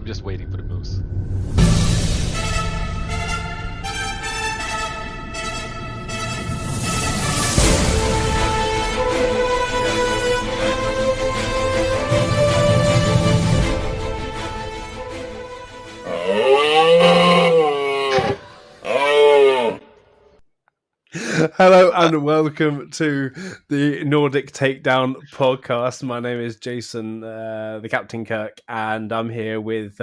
I'm just waiting for the moose. Hello and welcome to the Nordic Takedown podcast. My name is Jason, the Captain Kirk, and I'm here with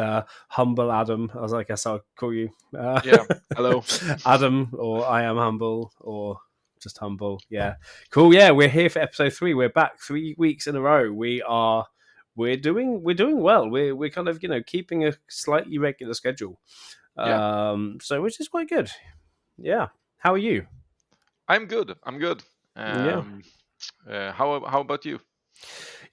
Humble Adam, as I guess I'll call you. Yeah, hello. Adam, or I am Humble, or just Humble. Yeah, cool. Yeah, we're here for episode 3. We're back 3 weeks in a row. We're doing well. We're kind of keeping a slightly regular schedule. So which is quite good. Yeah. How are you? I'm good. How about you?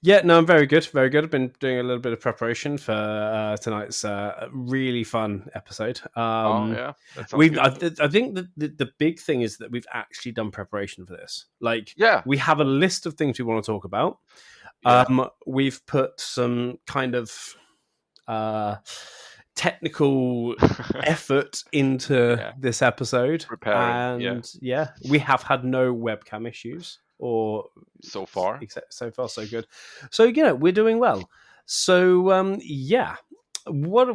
Yeah, no, I'm very good. Very good. I've been doing a little bit of preparation for tonight's really fun episode. That sounds good. I think the big thing is that we've actually done preparation for this. We have a list of things we want to talk about. Yeah. We've put some kind of technical effort into this episode. Preparing, and we have had no webcam issues or so far. Except so far so good. So we're doing well. So what are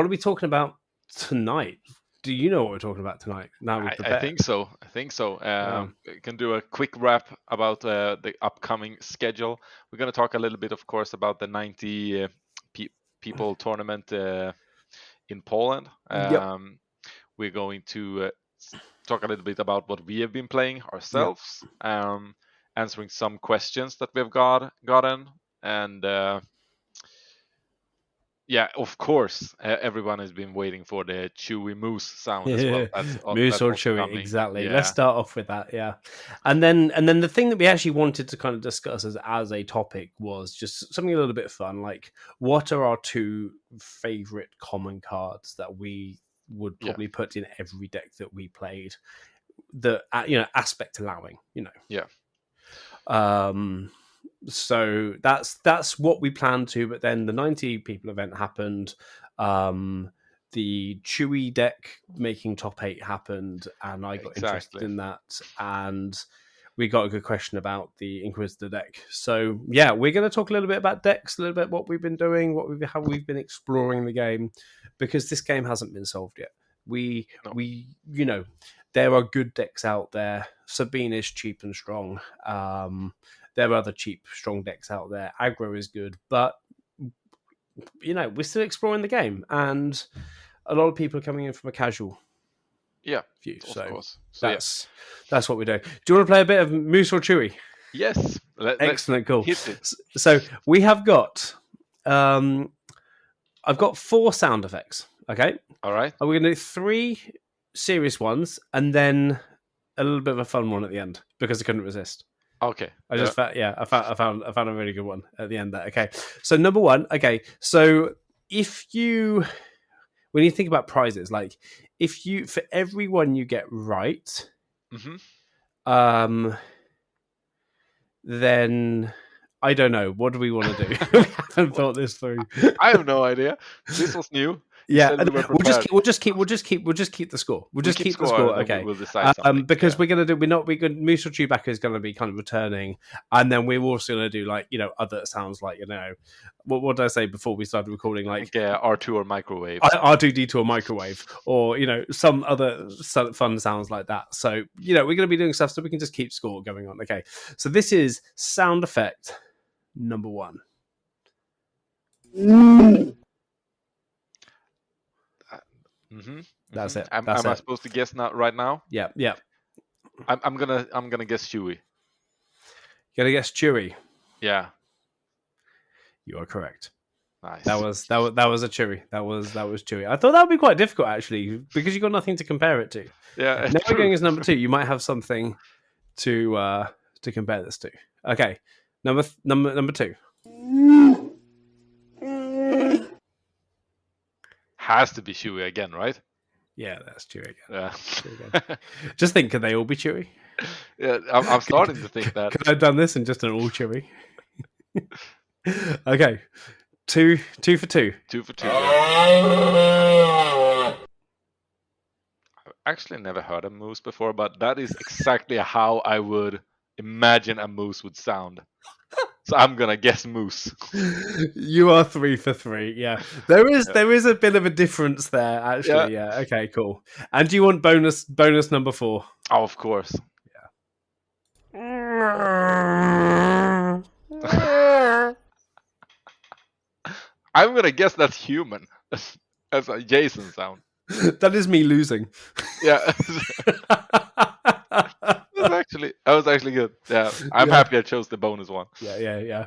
we talking about tonight? Do you know what we're talking about tonight? Now I think so. We can do a quick wrap about the upcoming schedule. We're going to talk a little bit, of course, about the 90 people tournament in Poland. We're going to talk a little bit about what we have been playing ourselves, answering some questions that we've gotten, and of course, everyone has been waiting for the chewy moose sound as well. Moose or chewy, coming. Exactly. Yeah. Let's start off with that, and then the thing that we actually wanted to kind of discuss as a topic was just something a little bit fun, like what are our 2 favorite common cards that we would probably put in every deck that we played, the aspect allowing, so that's what we planned to, but then the 90 people event happened, the Chewy deck making top 8 happened, and I got interested in that, and we got a good question about the Inquisitor deck. So we're going to talk a little bit about decks, a little bit what we've been doing, how we've been exploring the game, because this game hasn't been solved yet. We there are good decks out there. Sabine is cheap and strong. There are other cheap, strong decks out there. Aggro is good, but we're still exploring the game, and a lot of people are coming in from a casual view. So that's what we're doing. Do you want to play a bit of Moose or Chewy? Yes. Excellent, cool. So we have got, I've got 4 sound effects. Okay. All right. And we're going to do 3 serious ones, and then a little bit of a fun one at the end because I couldn't resist. Okay. I just found a really good one at the end there. Okay. So number 1. Okay. So when you think about prizes, like for every one you get right, then I don't know. What do we want to do? We haven't thought this through. I have no idea. This was new. Yeah, we'll just keep the score. We'll just keep the score. Okay. We'll decide something. Because we're gonna do. Moose or Chewbacca is gonna be kind of returning, and then we're also gonna do other sounds like what did I say before we started recording? Like R2 or microwave. R2D2 or microwave, or some other fun sounds like that. So we're gonna be doing stuff so we can just keep score going on. Okay. So this is sound effect number 1. That's it. Am I supposed to guess right now? Yeah. I'm gonna guess Chewy. You're gonna guess Chewy? Yeah. You are correct. Nice. That was a Chewy. That was Chewy. I thought that would be quite difficult actually, because you got nothing to compare it to. Yeah. Now we're going as number 2. You might have something to compare this to. Okay. Number 2. Has to be Chewy again, right? Yeah, that's Chewy again. Yeah. Chewy again. Just think, could they all be Chewy? Yeah, I'm starting to think that. Could I have done this and just an all Chewy? Okay. Two for two. 2 for 2. Yeah. I've actually never heard a moose before, but that is exactly how I would imagine a moose would sound. So I'm gonna guess moose. You are 3 for 3. Yeah, there is a bit of a difference there, actually. Yeah. Okay. Cool. And do you want bonus number 4? Oh, of course. Yeah. I'm gonna guess that's human. That's a Jason sound. That is me losing. Yeah. That was actually good. Yeah, I'm happy I chose the bonus one. Yeah.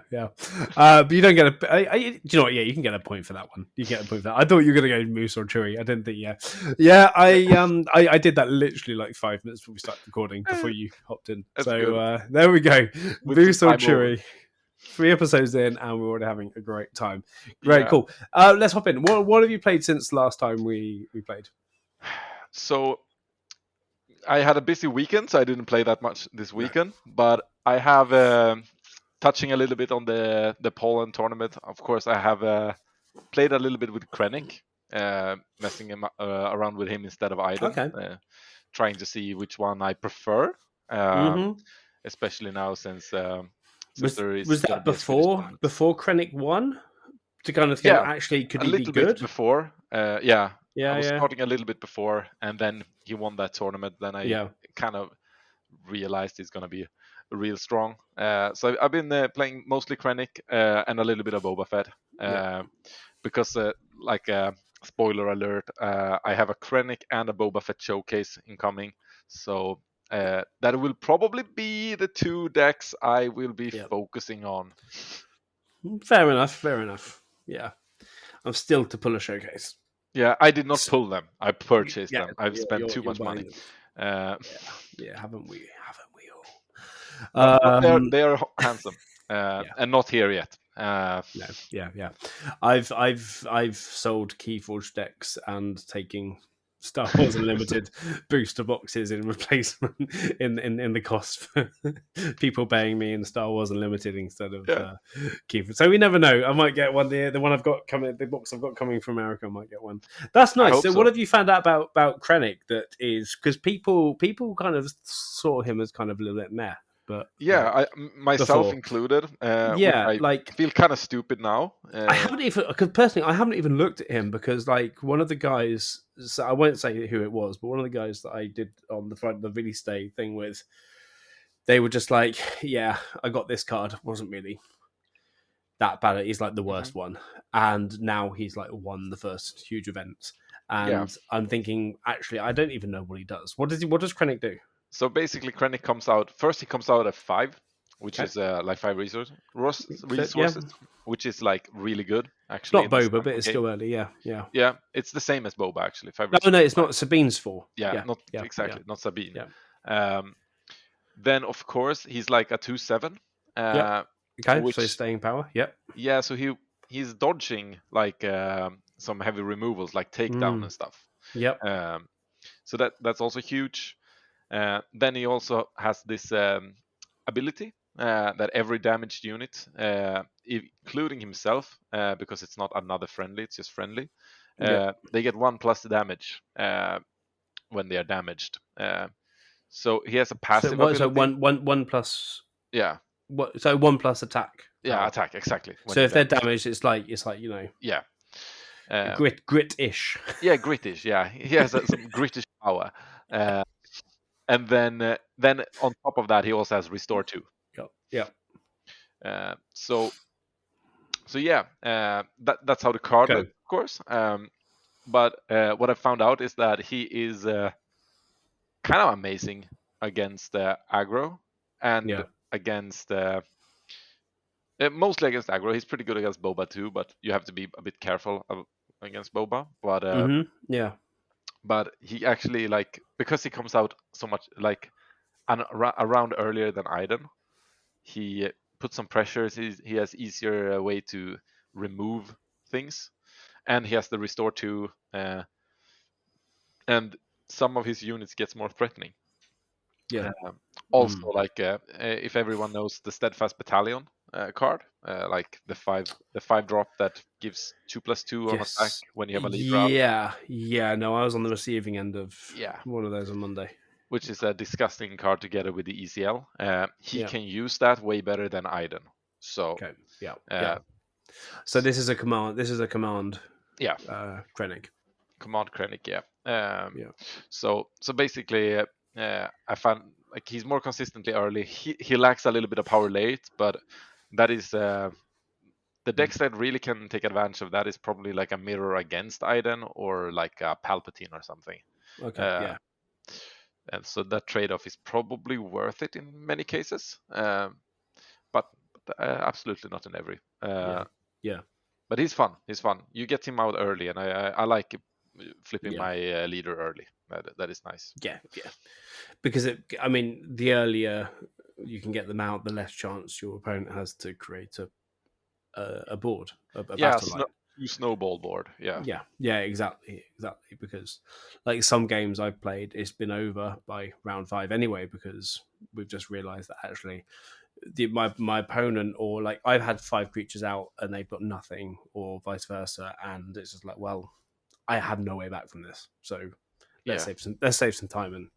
But you don't get a. Do you know what? Yeah, you can get a point for that one. You get a point for that. I thought you were gonna go Moose or Chewy. I didn't think. Yeah. I did that literally like 5 minutes before we started recording, before you hopped in. That's so good. There we go. With Moose or time Chewy. over. 3 episodes in, and we're already having a great time. Great, cool. Let's hop in. What have you played since last time we played? So I had a busy weekend, so I didn't play that much this weekend. But I have touching a little bit on the Poland tournament. Of course, I have played a little bit with Krennic, messing him around with him instead of Iden. Okay. Trying to see which one I prefer, especially now since there is. Was that before Krennic won? To kind of think, actually, could he be good? A little bit before. I was starting a little bit before, and then he won that tournament. Then I kind of realized he's going to be real strong. So I've been playing mostly Krennic and a little bit of Boba Fett. Because, spoiler alert, I have a Krennic and a Boba Fett showcase incoming. So that will probably be the 2 decks I will be focusing on. Fair enough. Yeah. I'm still to pull a showcase. Yeah, I did not pull them. I purchased them. I've spent too much money. Haven't we all? They are handsome, and not here yet. Yeah. I've sold Keyforge decks and taking Star Wars Unlimited booster boxes in replacement in the cost for people paying me in Star Wars Unlimited instead of Keyforge. So we never know. I might get one. The one I've got coming, the box I've got coming from America, I might get one. That's nice. So what have you found out about Krennic? That is because people kind of saw him as kind of a little bit meh. But I myself included. I feel kind of stupid now. I haven't even, because personally, I haven't even looked at him because, like, one of the guys, so I won't say who it was, but one of the guys that I did on the release day thing with, they were just like, "Yeah, I got this card. Wasn't really that bad. He's like the worst one, and now he's like won the first huge event." And I'm thinking, actually, I don't even know what he does. What does Krennic do? So basically, Krennic comes out first. He comes out at 5, which is like 5 resources, which is like really good. Actually, it's not Boba, but it's still early. Yeah. It's the same as Boba actually. 5 no, it's not. Sabine's 4. Not exactly, not Sabine. Then of course he's like a 2/7. Okay, so he's staying power. Yep. Yeah, so he's dodging like some heavy removals, like takedown and stuff. Yep. So that's also huge. Then he also has this ability that every damaged unit, including himself, because it's not another friendly, it's just friendly, they get 1+ damage when they are damaged. So he has a passive ability. So one plus. Yeah. So 1+ attack. Yeah, attack exactly. So if they're damaged, it's like Yeah. Grit-ish. Yeah, Grit-ish. Yeah, he has some Grit-ish power. And then on top of that, he also has Restore 2. Yeah. So that's how the card looks, of course. But what I found out is that he is kind of amazing against aggro and against mostly against aggro. He's pretty good against Boba too, but you have to be a bit careful against Boba. But But he actually, like, because he comes out so much like around earlier than Iden, he puts some pressures. He has easier way to remove things, and he has the Restore 2, and some of his units gets more threatening. Also, like if everyone knows the Steadfast Battalion, card, like the 5 drop that gives 2+2 on attack Yes. when you have a leader out. Yeah. No, I was on the receiving end of one of those on Monday. Which is a disgusting card together with the ECL. He can use that way better than Iden. So okay, yeah. So this is a command. Yeah. Krennic. Command Krennic, yeah. So basically, I found like he's more consistently early. He lacks a little bit of power late, but that is the decks that really can take advantage of that is probably like a mirror against Iden or like a Palpatine or something. Okay, and so that trade-off is probably worth it in many cases, but absolutely not in every. Yeah. But he's fun. You get him out early, and I like flipping my leader early. That is nice. Yeah. Because the earlier you can get them out, the less chance your opponent has to create a board, a battle line. Snowball board. Yeah, exactly. Because like some games I've played, it's been over by round 5 anyway, because we've just realized that actually my opponent, or like I've had 5 creatures out and they've got nothing, or vice versa, and it's just like, well, I have no way back from this, so let's save some time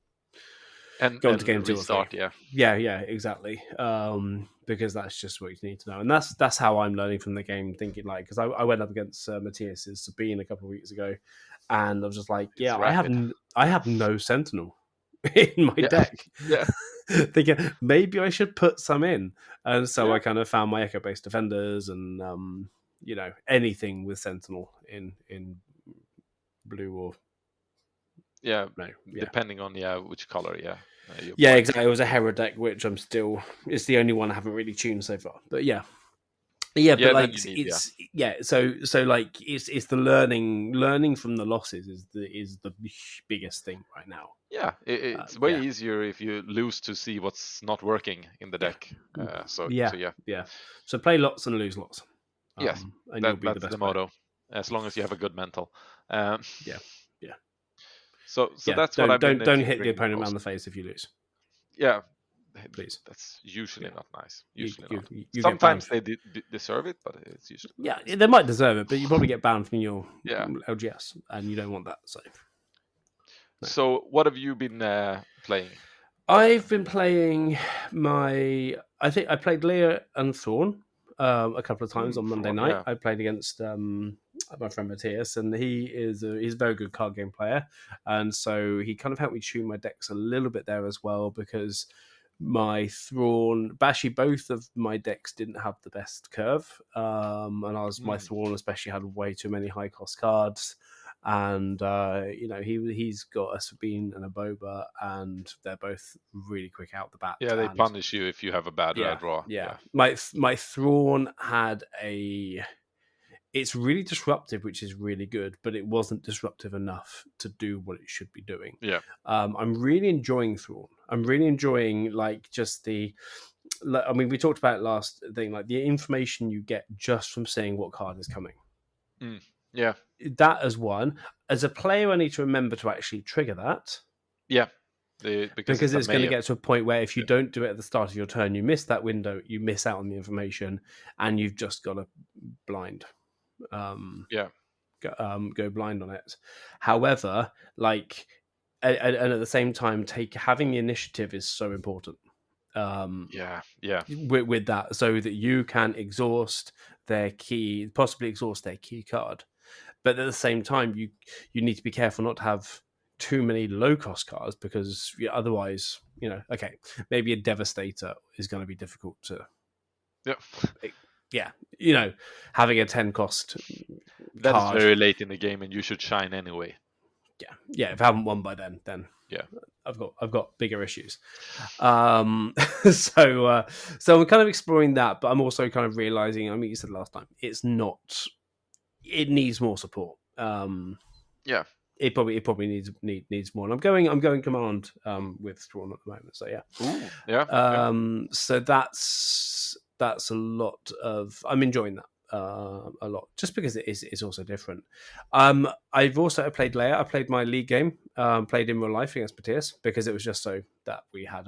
and go on to game 2 or 3. Yeah, exactly. Because that's just what you need to know, and that's how I'm learning from the game. Thinking like, because I went up against Matthias's Sabine a couple of weeks ago, and I was just like, I have no Sentinel in my deck. Yeah. Thinking maybe I should put some in, and so I kind of found my Echo based defenders and anything with Sentinel in blue or depending on which color. Exactly. It was a Hera deck, which it's the only one I haven't really tuned so far, but but like so like it's the learning from the losses is the biggest thing right now. It's way easier if you lose to see what's not working in the deck. So play lots and lose lots. Yes, and you'll be that's the motto. As long as you have a good mental. So that's what I've been. Don't hit the opponent around the face if you lose. Yeah, please. That's usually not nice. You sometimes they deserve it, but it's usually they might deserve it, but you probably get banned from your LGS, and you don't want that. So what have you been playing? I've been playing I think I played Leah and Thorn a couple of times on Monday night. I played against my friend Matthias, and he's a very good card game player, and so he kind of helped me tune my decks a little bit there as well, because my Thrawn, actually both of my decks didn't have the best curve, and my Thrawn especially had way too many high cost cards, and he's got a Sabine and a Boba, and they're both really quick out the bat. They punish you if you have a bad draw. My Thrawn had it's really disruptive, which is really good, but it wasn't disruptive enough to do what it should be doing. I'm really enjoying Thrawn. I'm really enjoying just we talked about it last thing, like the information you get just from seeing what card is coming. That as one. As a player, I need to remember to actually trigger that. Because it's going to get to a point where if you don't do it at the start of your turn, you miss that window, you miss out on the information, and you've just got to blind. Go blind on it. However, and at the same time, having the initiative is so important. With that, so that you can possibly exhaust their key card, but at the same time, you need to be careful not to have too many low cost cards, because otherwise, maybe a Devastator is going to be difficult to. Having a 10 cost that's very late in the game, and you should shine anyway. If I haven't won by then I've got bigger issues. So I'm kind of exploring that, but I'm also kind of realizing, you said last time, it needs more support. It probably needs more, and I'm going command with Thrawn at the moment. So that's a lot of. I'm enjoying that a lot, just because it's also different. I've also played Leia. I played my league game, played in real life against Matthias, because it was just so that we had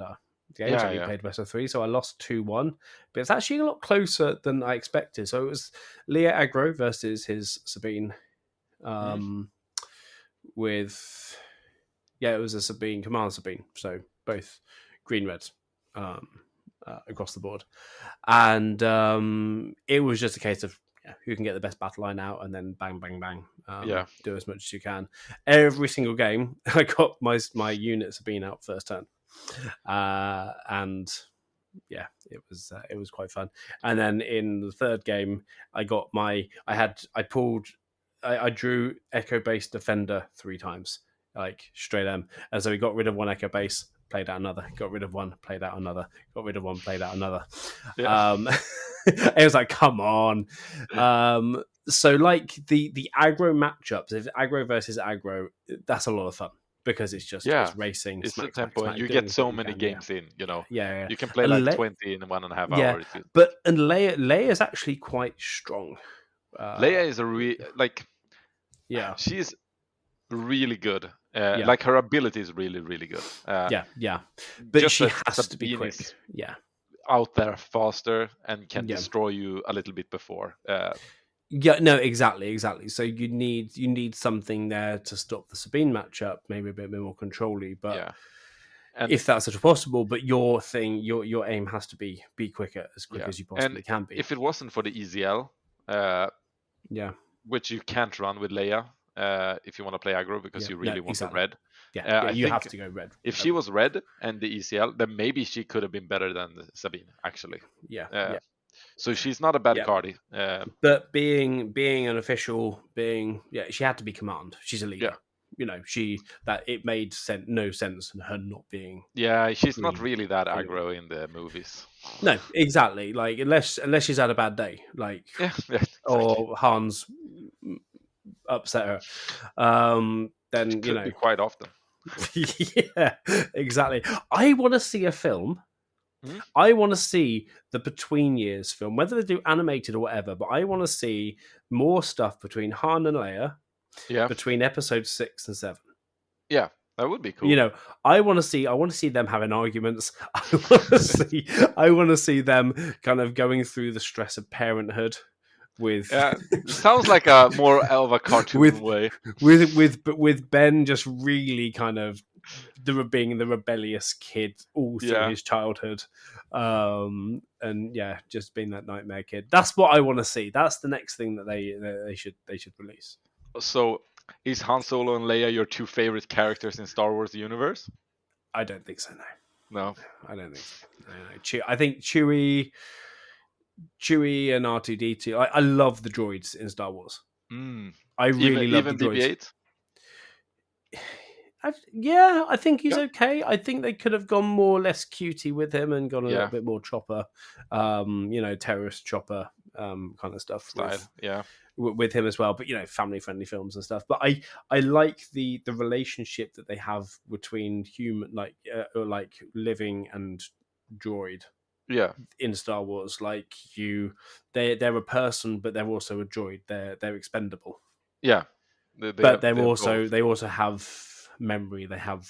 games that we played best of 3, so I lost 2-1, but it's actually a lot closer than I expected. So it was Leah aggro versus his Sabine, with it was a Sabine, Commander Sabine, so both green reds across the board, and it was just a case of who can get the best battle line out, and then bang, bang, bang, do as much as you can. Every single game, I got my units Sabine out first turn, and it was quite fun. And then in the third game, I drew Echo Base Defender 3 times, like straight M. And so we got rid of one Echo Base, played out another, got rid of one, played out another, got rid of one, played out another. It was like, come on. So like the aggro matchups, if aggro versus aggro, that's a lot of fun. Because it's just it's racing, it's the tempo, and you get so many games in. You can play and like 20 in 1.5 hours. But Leia is actually quite strong. Leia is she's really good. Like her ability is really, really good. But she has to be quick. Out there faster and can destroy you a little bit before. Exactly. So you need something there to stop the Sabine matchup, maybe a bit more controlly, but and if that's at possible. But your aim has to be quicker, as quick as you possibly can be. If it wasn't for the EZL, which you can't run with Leia if you want to play aggro because you really want the red. You have to go red. If she was red and the ECL, then maybe she could have been better than Sabine, actually. So she's not a bad cardie. But being an official, she had to be command. She's a leader. It made no sense in her not being. Yeah, she's not really that aggro in the movies. No, exactly. Like unless she's had a bad day, like exactly. or Hans upset her, then it could be quite often. Yeah, exactly. I want to see a film. I want to see the Between Years film, whether they do animated or whatever. But I want to see more stuff between Han and Leia. Between episodes 6 and 7. Yeah, that would be cool. I want to see them having arguments. I want to see them kind of going through the stress of parenthood. Sounds like a more of a cartoon way. With Ben just really kind of being the rebellious kid all through his childhood, and just being that nightmare kid. That's what I want to see. That's the next thing that they should release. So, is Han Solo and Leia your 2 favorite characters in Star Wars universe? I don't think so. No, I don't think so. No. I think Chewie and R2-D2. I love the droids in Star Wars. I really love the droids. BB-8? I think he's okay. I think they could have gone more or less cutie with him and gone a little bit more chopper, terrorist chopper kind of stuff style. With him as well. But family friendly films and stuff. But I like the relationship that they have between human, like living and droid. In Star Wars, like they're a person, but they're also a droid. They're expendable. They also have memory. They have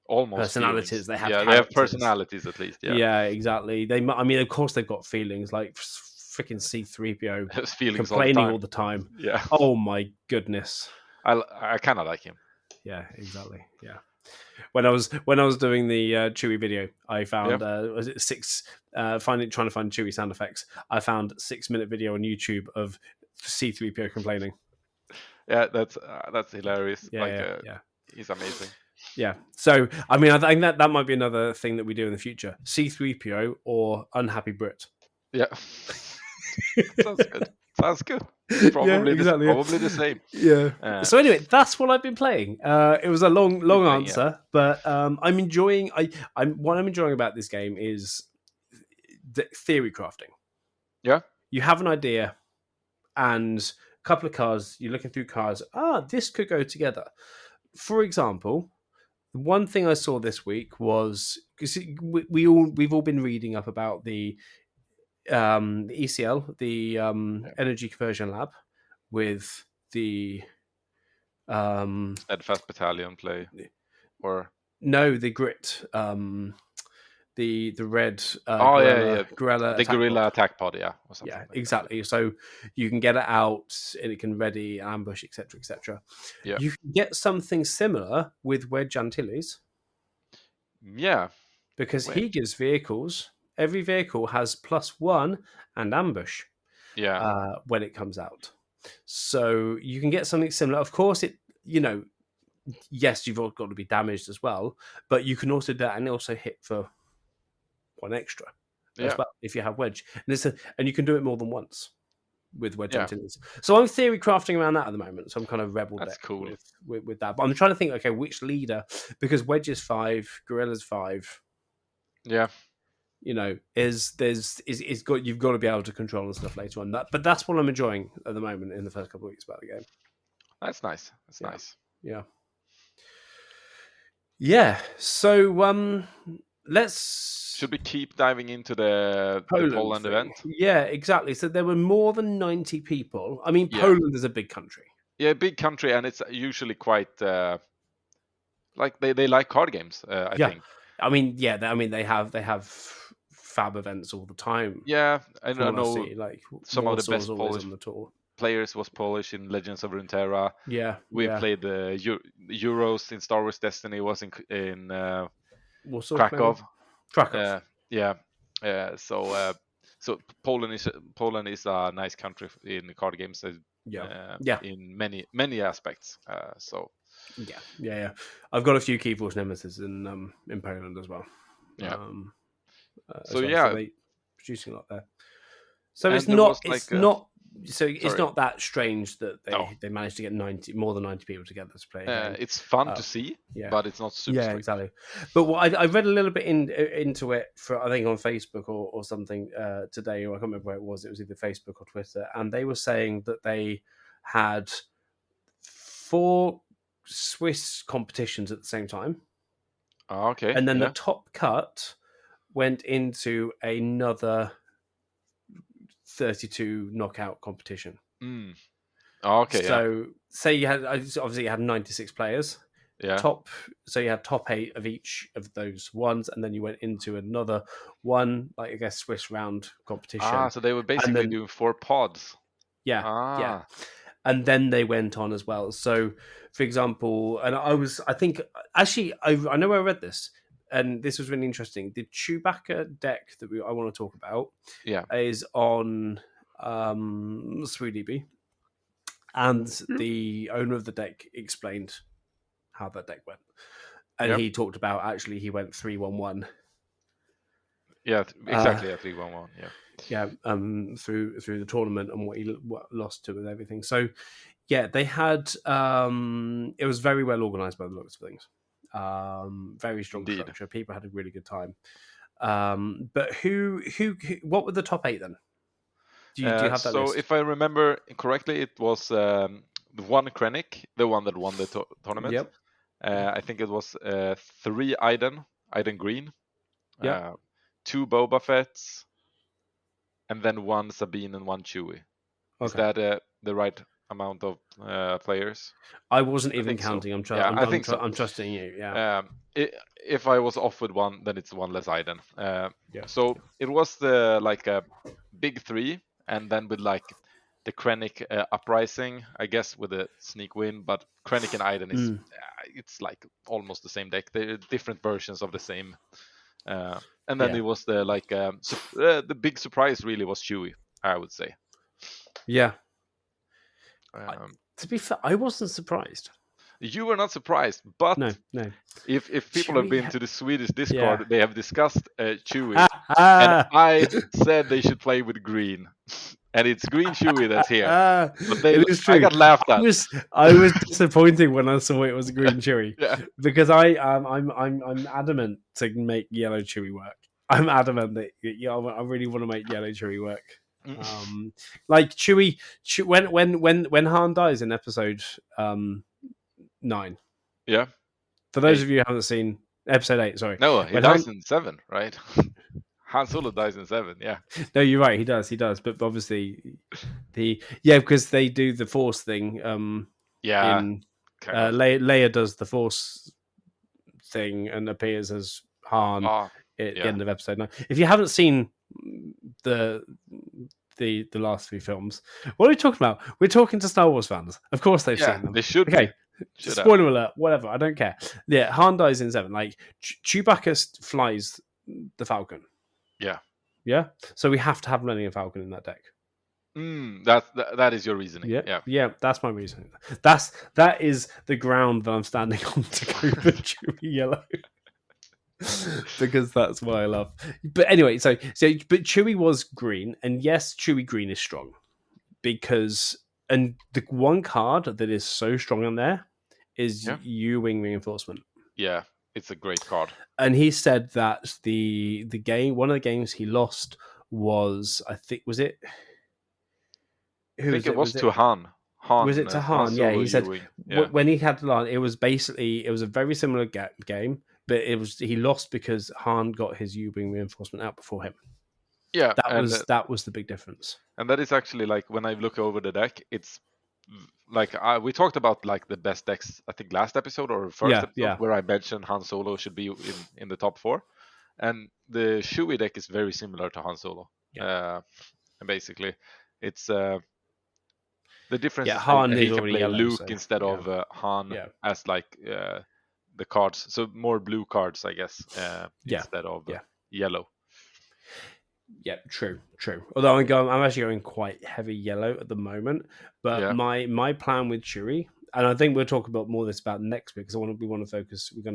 almost personalities. Feelings. They have they have personalities at least. Exactly. Of course, they've got feelings. Like freaking C-3PO complaining all the time. Yeah. Oh my goodness. I kind of like him. Yeah. Exactly. Yeah. When I was doing the Chewie video, I found was it 6 trying to find Chewie sound effects. I found 6-minute video on YouTube of C-3PO complaining. Yeah, that's hilarious. He's amazing. Yeah. So I think that might be another thing that we do in the future: C-3PO or unhappy Brit. Yeah. Sounds good. Probably the same. Yeah. So anyway, that's what I've been playing. It was a long answer, but I'm enjoying. What I'm enjoying about this game is the theory crafting. Yeah. You have an idea, and a couple of cards. You're looking through cards. This could go together. For example, one thing I saw this week was because we've all been reading up about the ECL, the Energy Conversion Lab, with the Steadfast Battalion play, or no, the Grit, the red yeah. gorilla The attack gorilla pod. attack pod, yeah, or something Yeah, like exactly. So you can get it out, and it can ready ambush, etc., etc. Yeah. You can get something similar with Wedge Antilles. Yeah. Because he gives vehicles. Every vehicle has +1 and ambush. Yeah. When it comes out, so you can get something similar. Of course, yes, you've all got to be damaged as well, but you can also do that and also hit for 1 extra as well if you have wedge, and you can do it more than once with wedge Antilles. So I'm theory crafting around that at the moment. So I'm kind of rebel deck cool. with that. But I'm trying to think, okay, which leader, because wedge is 5, gorilla's 5. Yeah. You've got to be able to control and stuff later on. But that's what I'm enjoying at the moment in the first couple of weeks about the game. That's nice. That's nice. Yeah. So should we keep diving into the Poland event? Yeah, exactly. So there were more than 90 people. I mean, Poland is a big country. Yeah, big country, and it's usually quite like they like card games. I think. I mean, they have fab events all the time. Yeah, I know. Like some of the best Polish on the tour. Players was Polish in Legends of Runeterra. Yeah, we played the Euros in Star Wars Destiny. Was in Krakow. So Poland is a nice country in card games. In many aspects. Yeah. I've got a few Keyforce Nemesis in Poland as well. Yeah. So they producing a lot there. So it's not that strange that they managed to get more than 90 people together to play a game. It's fun to see, but it's not super strict. Exactly. But what I read a little bit into it for, I think, on Facebook or something today, or I can't remember where it was. It was either Facebook or Twitter, and they were saying that they had 4 Swiss competitions at the same time. Okay. And then the top cut went into another 32 knockout competition. Okay. So say you had 96 players. Yeah. So you had top 8 of each of those ones, and then you went into another one, like I guess Swiss round competition. So they were basically doing 4 pods. Yeah. And then they went on as well. So, for example, and I know where I read this, and this was really interesting. The Chewbacca deck that I want to talk about is on 3DB, and the owner of the deck explained how that deck went, and he talked about actually he went 3-1-1. Yeah, exactly. 3-1-1. Through the tournament and what he lost to and everything. So they had it was very well organized by the looks of things. Very strong structure. People had a really good time. But who what were the top 8 then? Do you have that list? If I remember correctly, it was the one Krennic, the one that won the tournament. Yep. I think it was 3 Iden Green. 2 Boba Fett's, and then 1 Sabine and 1 Chewie. Okay. Is that the right amount of players? I wasn't even counting. So. I'm trusting you. Yeah. If I was off with 1, then it's 1 less Iden. So it was a big 3, and then with the Krennic Uprising, I guess, with a sneak win. But Krennic and Iden is it's almost the same deck. They're different versions of the same. And then it was the big surprise really was Chewie, I would say. Yeah. To be fair, I wasn't surprised. You were not surprised, but no. If people have been to the Swedish Discord, they have discussed Chewie, and I said they should play with green. And it's green Chewie that's here. But it is true. I got laughed at. I was disappointed when I saw it was a green Chewie. Because I'm adamant to make yellow Chewie work. I'm adamant that I really want to make yellow Chewie work. Like Chewie when Han dies in episode 9. Yeah. For those of you who haven't seen episode 8, sorry. No, he dies in 7, right? Han Solo dies in 7, yeah. No, you're right. He does. But obviously, because they do the Force thing. Leia does the Force thing and appears as Han at the end of episode 9. If you haven't seen the last 3 films, what are we talking about? We're talking to Star Wars fans. Of course they've seen them. They should. Okay. Spoiler alert, whatever, I don't care. Yeah, Han dies in 7. Like, Chewbacca flies the Falcon. Yeah. So we have to have Millennium Falcon in that deck. That is your reasoning. Yeah, that's my reasoning. That is the ground that I'm standing on to go for Chewie Yellow. Because that's what I love. But anyway, so but Chewie was green, and yes, Chewie green is strong. Because and the one card that is so strong on there is U-Wing Reinforcement. Yeah, it's a great card. And he said that the game, one of the games he lost was, I think, was it? I think it was to Han. Was it to Han? Yeah, he said when he had LAN, it was a very similar game, but he lost because Han got his U-Wing Reinforcement out before him. Yeah, that was the big difference. And that is actually like when I look over the deck, it's like we talked about like the best decks. I think last episode or first episode where I mentioned Han Solo should be in the top 4, and the Chewie deck is very similar to Han Solo. And basically, it's the difference is Han he can play yellow, Luke instead of Han as like the cards, so more blue cards, I guess, instead of yellow. Yeah, true. Although I'm actually going quite heavy yellow at the moment. But my plan with Chewie, and I think we'll talk about more of this about next week, because we're going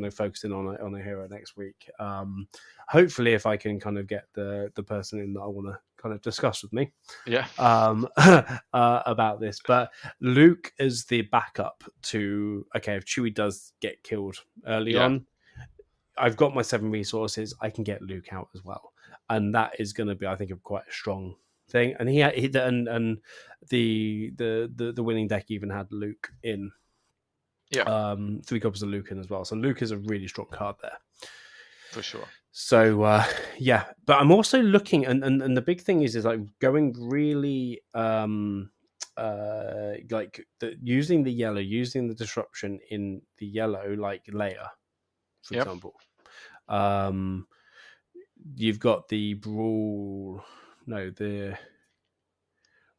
to focus in on a hero next week. Hopefully, if I can kind of get the person in that I want to kind of discuss with me, about this. But Luke is the backup to if Chewie does get killed early on, I've got my 7 resources. I can get Luke out as well. And that is going to be, I think, quite a strong thing. And the winning deck even had Luke in. 3 copies of Luke in as well. So Luke is a really strong card there, for sure. So but I'm also looking, and the big thing is like going really using the yellow, using the disruption in the yellow, like Leia, for example. You've got the brawl. No,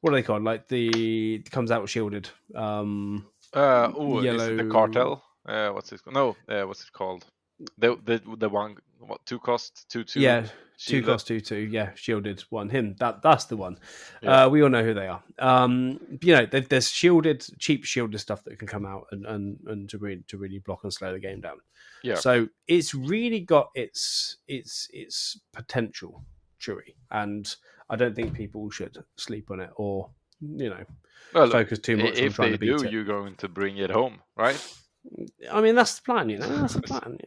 what are they called? Like it comes out shielded. Yellow. Is it the cartel? What's it? No, what's it called? The one 2 cost 2/2. Yeah, shielded. 2 cost 2/2. Yeah, shielded one. Him. That's the one. We all know who they are. There's cheap shielded stuff that can come out and to really block and slow the game down. Yeah. So it's really got its potential, Chewie, and I don't think people should sleep on it or focus too much on trying to beat it. If they do, you're going to bring it home, right? I mean, that's the plan, That's the plan.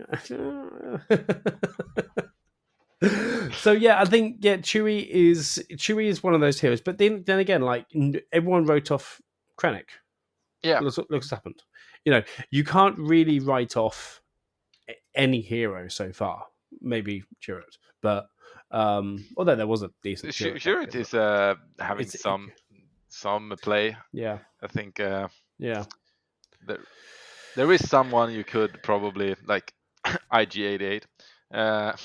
So I think Chewie is one of those heroes. But then again, like everyone wrote off Krennic. Yeah, look what's happened. You can't really write off any hero so far. Maybe Chirrut, but although there was a decent Chirrut is having some play. Yeah, I think. There is someone you could probably like IG88. What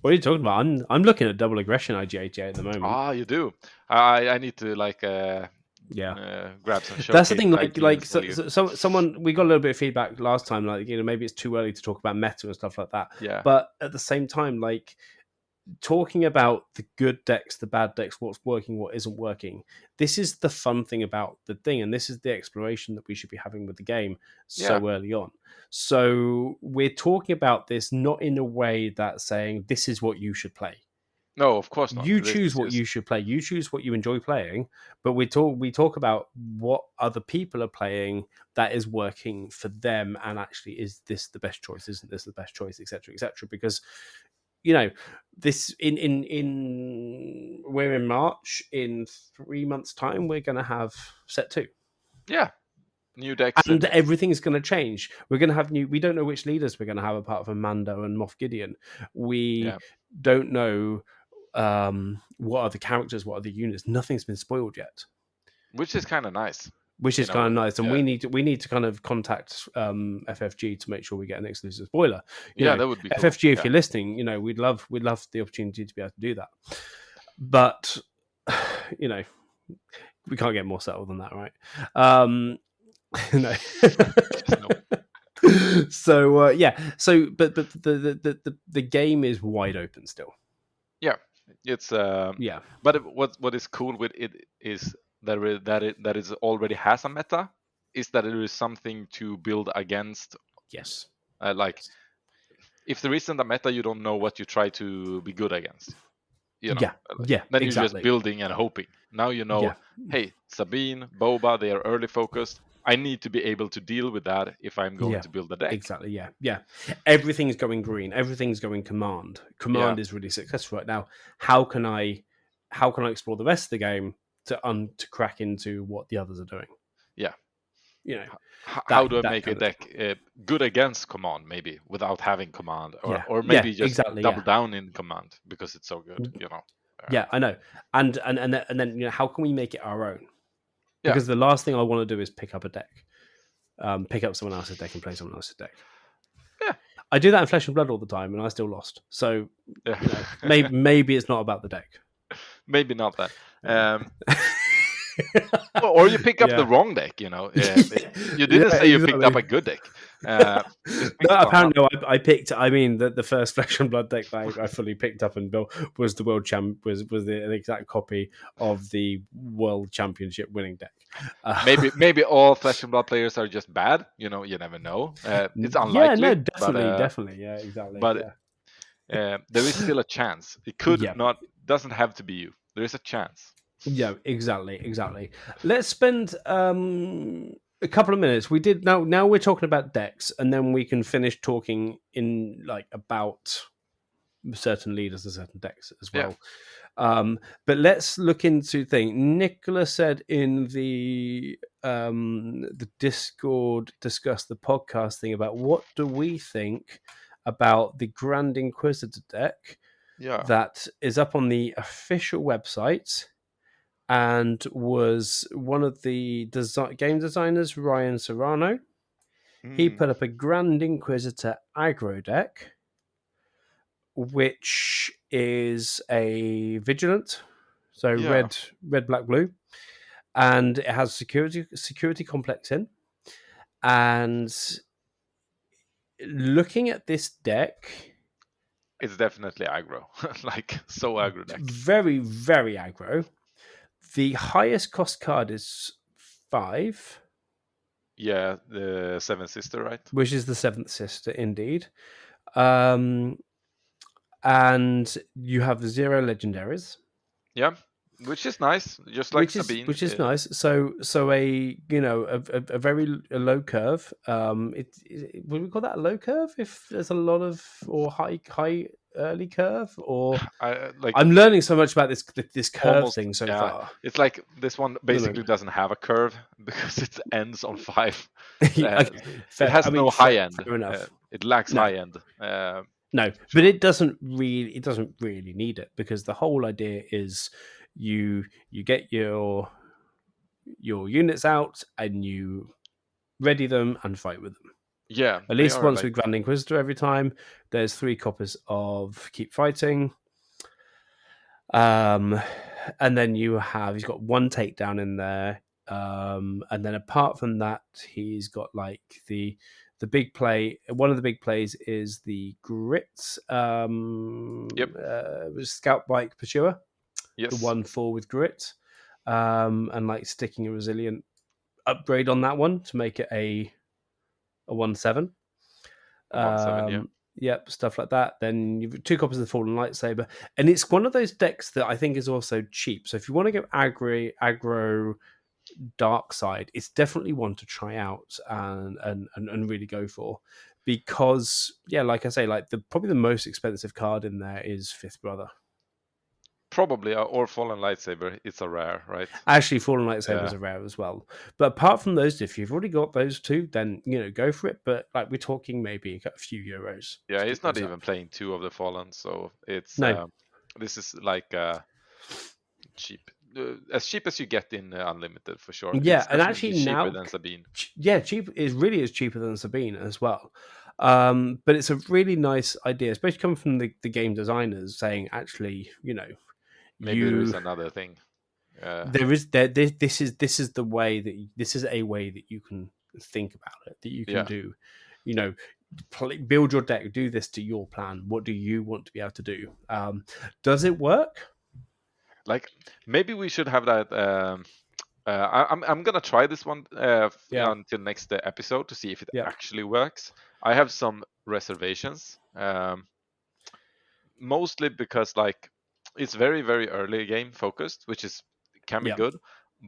are you talking about? I'm looking at double aggression IG88 at the moment. Ah, you do. I need to grab some. That's the thing. Someone, we got a little bit of feedback last time. Maybe it's too early to talk about meta and stuff like that. Yeah. But at the same time, talking about the good decks, the bad decks, what's working, what isn't working. This is the fun thing about the thing, and this is the exploration that we should be having with the game so early on. So we're talking about this not in a way that's saying this is what you should play. No, of course not. You choose what you should play. You choose what you enjoy playing. But we talk about what other people are playing that is working for them, and actually, is this the best choice? Isn't this the best choice? Etc. Etc. Because this we're in March. In 3 months' time, we're going to have set 2. Yeah, new decks, and everything's going to change. We're going to have we don't know which leaders we're going to have apart from Mando and Moff Gideon. We don't know what are the characters, what are the units. Nothing's been spoiled yet, which is kind of nice. which is kind of nice. And we need to kind of contact FFG to make sure we get an exclusive spoiler. That would be cool. FFG, if you're listening, we'd love the opportunity to be able to do that. But we can't get more subtle than that, right? No. So but the game is wide open still. Yeah, it's But what is cool with it is that it already has a meta. Is that it is something to build against. Yes. If there isn't a meta, you don't know what you try to be good against. Then you're just building and hoping. Now hey, Sabine, Boba, they are early focused. I need to be able to deal with that if I'm going to build a deck. Exactly, yeah. Everything's going green. Everything's going command. Command is really successful right now. How can I explore the rest of the game to crack into what the others are doing? Yeah. How do I make a deck good against command, maybe without having command, or maybe just double down in command because it's so good. Yeah, I know. And then how can we make it our own? Because the last thing I want to do is pick up a deck, pick up someone else's deck and play someone else's deck. Yeah, I do that in Flesh and Blood all the time, and I still lost. So maybe it's not about the deck. Maybe not that. Or you pick up the wrong deck. You didn't say you picked up a good deck. Apparently, I picked. I mean, the first Flesh and Blood deck that I fully picked up and built was the world champ. Was the exact copy of the world championship winning deck. Maybe all Flesh and Blood players are just bad. You never know. It's unlikely. Yeah, no, definitely. Yeah, exactly. But there is still a chance. It could not. Doesn't have to be you. There is a chance. Yeah, exactly. Let's spend a couple of minutes. We did now we're talking about decks, and then we can finish talking in about certain leaders and certain decks as well. But let's look into things. Nicola said in the Discord, discuss the podcast thing about what do we think about the Grand Inquisitor deck that is up on the official website. And was one of the game designers, Ryan Serrano. He put up a Grand Inquisitor aggro deck, which is a Vigilant, so red, black, blue, and it has security complex in. And looking at this deck, it's definitely aggro, so aggro deck. Very, very aggro. The highest cost card is 5. Yeah, the Seventh Sister, right? Which is the Seventh Sister, indeed. And you have 0 legendaries. Yeah, which is nice, just like Sabine. Which is nice. So a very low curve. Would we call that a low curve if there's a lot of or high early curve? Or I'm learning so much about this curve thing so far. It's like this one basically doesn't have a curve because it ends on 5. It has no high end. Fair enough. It lacks high end. No, but it doesn't really need it, because the whole idea is you get your units out and you ready them and fight with them. Yeah, at least once with Grand Inquisitor every time. There's 3 copies of Keep Fighting, and then he's got 1 takedown in there, and then apart from that, he's got the big play. One of the big plays is the Grit, Scout Bike Pursuer. Yes. The 1/4 with Grit, and sticking a resilient upgrade on that one to make it a 1/7. 1/7, Yep, stuff like that. Then you've 2 copies of the Fallen Lightsaber, and it's one of those decks that I think is also cheap. So if you want to go aggro dark side, it's definitely one to try out and really go for, because like I say, probably the most expensive card in there is Fifth Brother. Probably, or Fallen Lightsaber. It's a rare, right? Actually, Fallen Lightsaber is a rare as well. But apart from those, if you've already got those 2, then go for it. But we're talking maybe a few euros. Yeah, he's not even playing 2 of the Fallen, so it's this is cheap. as cheap as you get in Unlimited for sure. Yeah, It's and definitely actually cheaper now, than Sabine. yeah, cheap is really is cheaper than Sabine as well. But it's a really nice idea, especially coming from the game designers saying, actually, Maybe there is you another thing. there is there this is the way that this is a way that you can think about it, that you can do, build your deck, do this to your plan. What do you want to be able to do? Does it work? Like maybe we should have that. I'm gonna try this one until next episode to see if it actually works. I have some reservations, mostly because like it's very very early game focused, which can be good,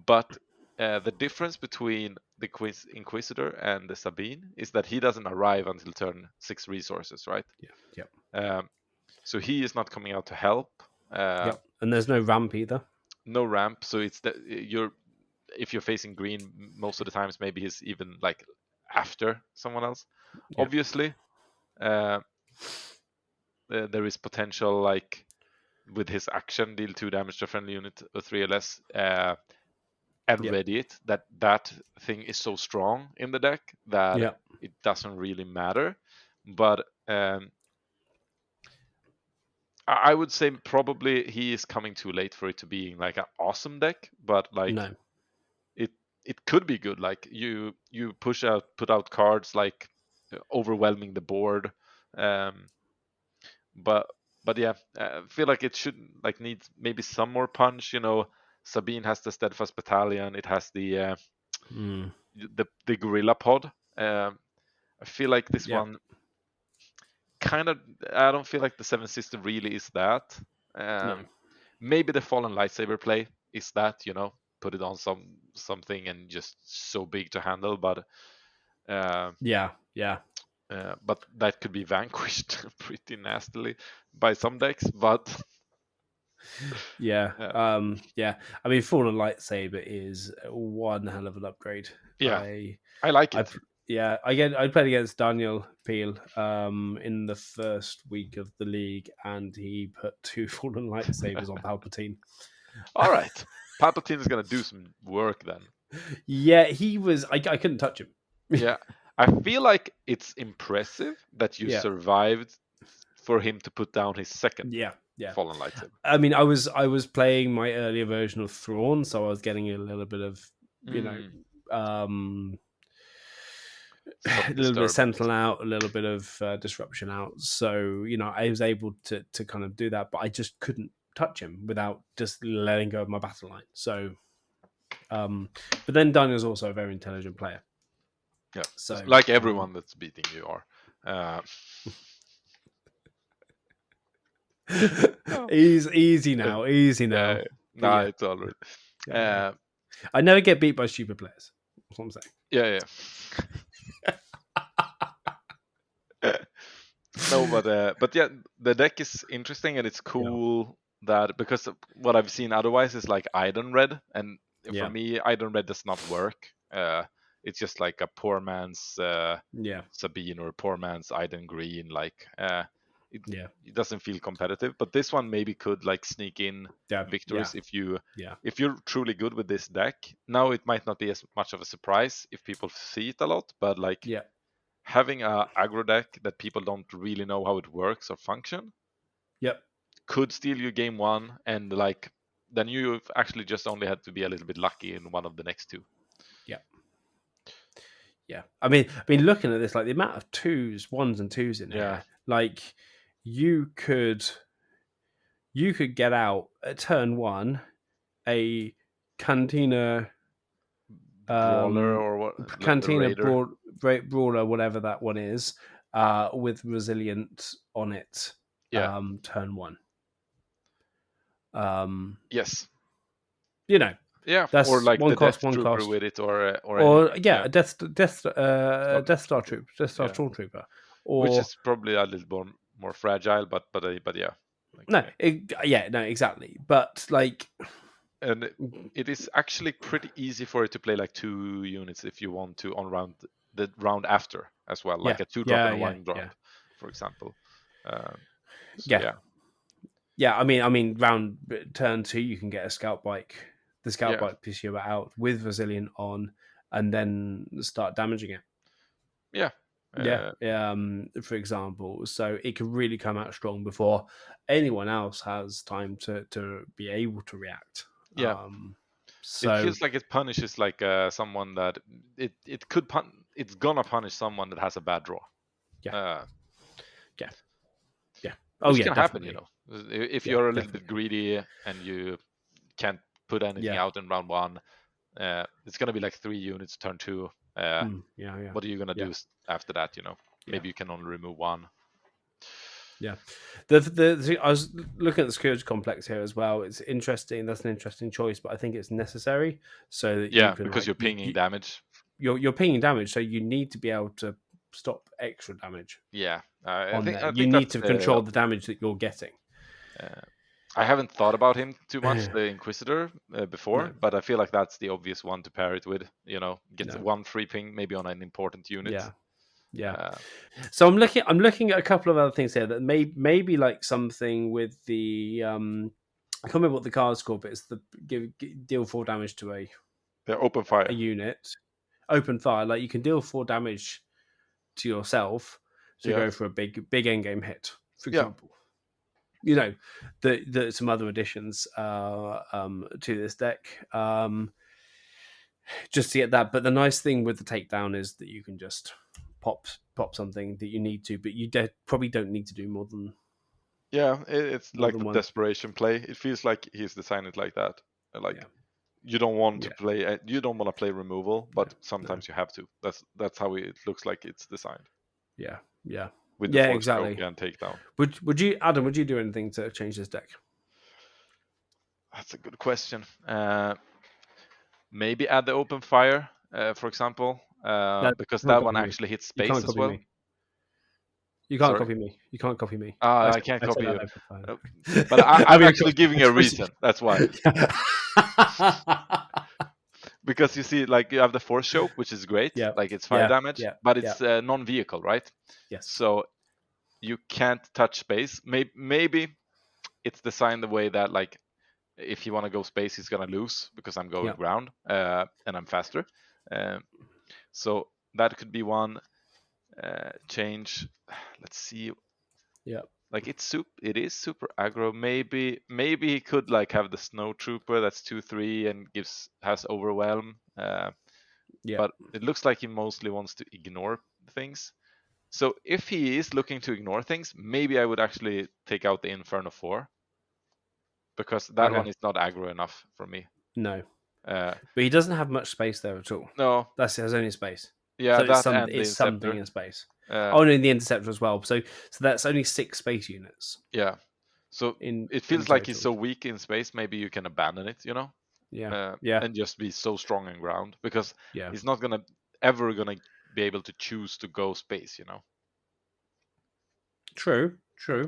but the difference between the Inquisitor and the Sabine is that he doesn't arrive until turn 6 resources, right? So he is not coming out to help. And there's no ramp either. No ramp, so it's that if you're facing green, most of the times maybe he's even like after someone else. Obviously, there is potential like with his action deal 2 damage to a friendly unit or 3 or less, and ready it. That thing is so strong in the deck that it doesn't really matter. But I would say probably he is coming too late for it to be like an awesome deck, but like it could be good. Like you put out cards like overwhelming the board, but yeah, I feel like it should like need maybe some more punch. Sabine has the Steadfast Battalion. It has the Gorilla Pod. I feel like this one kind of. I don't feel like the Seven Sister really is that. Maybe the Fallen Lightsaber play is that. Put it on something and just so big to handle, but but that could be vanquished pretty nastily by some decks. But I mean, Fallen Lightsaber is one hell of an upgrade. I like it. I played against Daniel Peel in the first week of the league, and he put 2 Fallen Lightsabers on Palpatine. All right, Palpatine is gonna do some work then. Yeah, he was. I couldn't touch him. Yeah, I feel like it's impressive that you survived for him to put down his second Fallen Lightsaber. I mean, I was playing my earlier version of Thrawn, so I was getting a little bit of a little bit of Sentinel out, a little bit of disruption out. So I was able to kind of do that, but I just couldn't touch him without just letting go of my battle line. So, but then Daniel's also a very intelligent player. Yeah, so like everyone that's beating you are. Easy now. No, it's all right. I never get beat by stupid players. That's what I'm saying. Yeah. No, but yeah, the deck is interesting and it's cool that because what I've seen otherwise is like Iden Red, and for me, Iden Red does not work. It's just like a poor man's Sabine or a poor man's Iden Green. Like it doesn't feel competitive. But this one maybe could like sneak in victories if you're truly good with this deck. Now it might not be as much of a surprise if people see it a lot, but like having a aggro deck that people don't really know how it works or function could steal you game 1, and like then you've actually just only had to be a little bit lucky in one of the next 2. I mean looking at this, like the amount of 2s, 1s and 2s in here, like you could get out at turn 1 a Cantina Brawler or what? Cantina Brawler, whatever that one is, with Resilient on it. Turn 1. Yes. That's or like one the cost, Death one Trooper cost. with it, or a Death Star Stormtrooper, which is probably a little more fragile, but yeah. Exactly. But like, and it is actually pretty easy for it to play like 2 units if you want to on the round after as well, like a 2-drop and a 1-drop, for example. I mean, round turn 2 you can get a Scout Bike the Scout Bite Pursuer out with Resilient on, and then start damaging it. Yeah. For example, so it can really come out strong before anyone else has time to be able to react. Yeah. So it feels like it punishes like someone that it could it's gonna punish someone that has a bad draw. Yeah. Which can definitely. happen, if you're a little bit greedy and you can't put anything out in round 1. It's gonna be like 3 units turn 2. What are you gonna do after that? Maybe you can only remove 1. Yeah, I was looking at the Scourge complex here as well. It's interesting. That's an interesting choice, but I think it's necessary so that you can, because you're pinging damage. You're pinging damage, so you need to be able to stop extra damage. I think you need to control the damage that you're getting. I haven't thought about him too much, the Inquisitor, before, but I feel like that's the obvious one to pair it with. Get 1 free ping, maybe on an important unit. So I'm looking at a couple of other things here that maybe like something with the I can't remember what the card's called, but it's the deal 4 damage to open fire unit. Open fire, like you can deal 4 damage to yourself to go for a big endgame hit, for example. Some other additions to this deck, just to get that. But the nice thing with the takedown is that you can just pop something that you need to, but you probably don't need to do more than. It's like the desperation play. It feels like he's designed it like that. You don't want to play. You don't want to play removal, but sometimes you have to. That's how it looks like it's designed. With the force exactly. and takedown. Would you, Adam? Would you do anything to change this deck? That's a good question. Maybe add the open fire, for example, because that one actually hits space as well. Me. You can't copy me. You can't copy me. I can't copy you. But I'm actually giving a reason. That's why. Because you see, like you have the force choke, which is great. Like it's fire damage, but it's non-vehicle, right? Yes. So you can't touch space. Maybe it's designed the way that like if you want to go space, he's gonna lose because I'm going ground and I'm faster. So that could be one change. Let's see. Like it is super aggro. Maybe he could like have the snow trooper that's 2/3 and has overwhelm. But it looks like he mostly wants to ignore things. So if he is looking to ignore things, maybe I would actually take out the Inferno 4. Because that one is not aggro enough for me. No. But he doesn't have much space there at all. No. That's his only space. Yeah, so it's something in space. No, the Interceptor as well. So that's only 6 space units. Yeah. So it feels like he's so weak in space, maybe you can abandon it, and just be so strong in ground. Because he's not ever gonna be able to choose to go space, True.